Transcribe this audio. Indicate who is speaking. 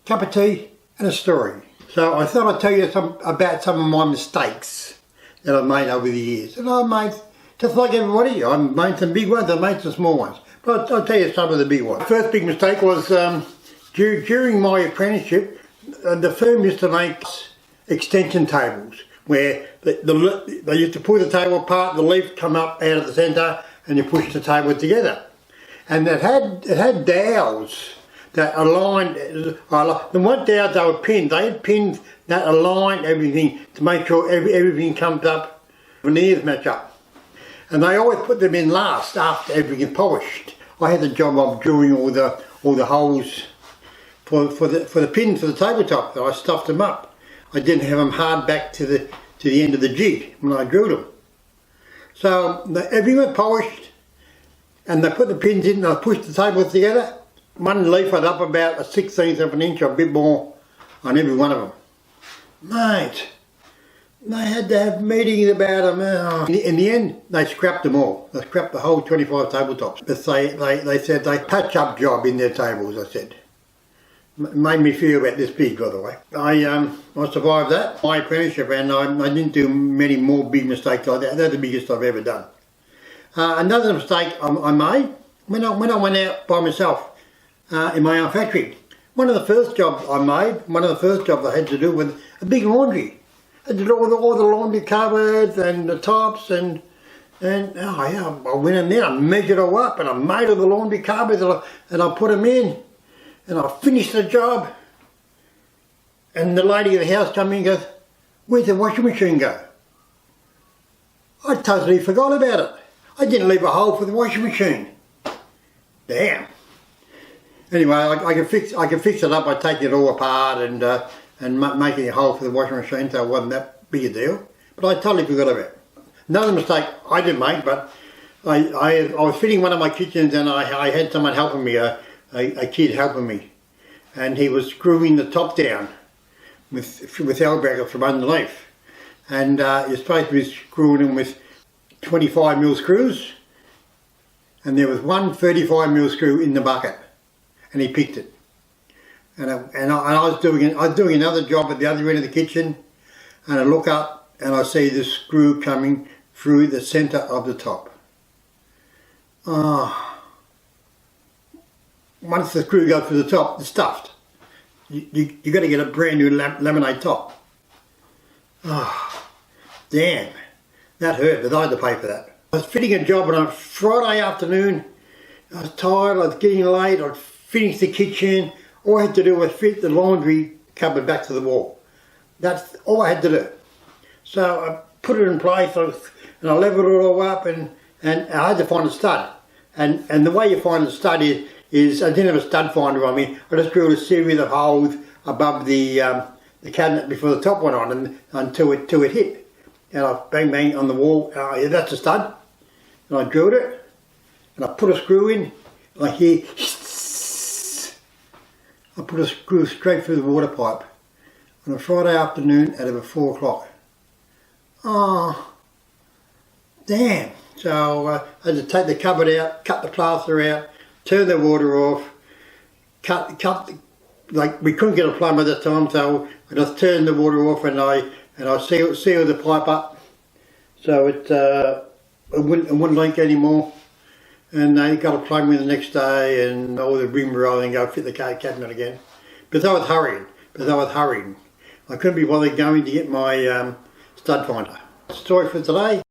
Speaker 1: cup of tea and a story. So I thought I'd tell you about some of my mistakes that I've made over the years. And I've made, just like everybody, I've made some big ones, I've made some small ones. But I'll tell you some of the big ones. The first big mistake was during my apprenticeship, the firm used to make extension tables where they used to pull the table apart, the leaf come up out of the centre and you push the table together. And it had dowels that aligned, the one dowels they were pinned, they had pins that aligned everything to make sure everything comes up, veneers match up. And they always put them in last after everything polished. I had the job of drilling all the holes for the pins for the tabletop. So I stuffed them up. I didn't have them hard back to the end of the jig when I drilled them. So everything was polished, and they put the pins in and I pushed the tables together. One leaf had up about 1/16 of an inch, a bit more on every one of them. Mate, they had to have meetings about them. In the end, they scrapped them all. They scrapped the whole 25 tabletops. But they said they patch-up job in their tables, I said. Made me feel about this big, by the way. I survived that, my apprenticeship, and I didn't do many more big mistakes like that. They're the biggest I've ever done. Another mistake I made when I went out by myself in my own factory. One of the first jobs I had to do with a big laundry. I did all the laundry cupboards and the tops and I went in there, I measured all up and I made all the laundry cupboards and I put them in and I finished the job. And the lady of the house came in and goes, "Where'd the washing machine go?" I totally forgot about it. I didn't leave a hole for the washing machine. Damn. Anyway, I can fix it up by taking it all apart and making a hole for the washing machine, so it wasn't that big a deal. But I totally forgot about it. Another mistake I didn't make, but I was fitting one of my kitchens and I had someone helping me, a kid helping me, and he was screwing the top down with L brackets from underneath, and you're supposed to be screwing them with 25mm screws, and there was one 35mm screw in the bucket, and he picked it. And I was doing another job at the other end of the kitchen, and I look up and I see the screw coming through the centre of the top. Once the screw goes through the top, it's stuffed. You got to get a brand new laminate top. Damn, that hurt, but I had to pay for that. I was fitting a job on a Friday afternoon. I was tired, I was getting late, I'd finished the kitchen. All I had to do was fit the laundry cupboard back to the wall. That's all I had to do. So I put it in place and I leveled it all up and I had to find a stud. And the way you find a stud is I didn't have a stud finder on me. I just drilled a series of holes above the cabinet before the top went on and until it hit. And I bang bang on the wall. Yeah, that's a stud. And I drilled it and I put a screw in. And I hear. I put a screw straight through the water pipe on a Friday afternoon at about 4 o'clock. Oh, damn. So I had to take the cupboard out, cut the plaster out, turn the water off, like we couldn't get a plumber at the time, so I just turned the water off and I sealed the pipe up so it wouldn't leak anymore. And they got a plumber the next day and all the rigmarole and go fit the cabinet again. But I was hurrying. I couldn't be bothered going to get my stud finder. Story for today.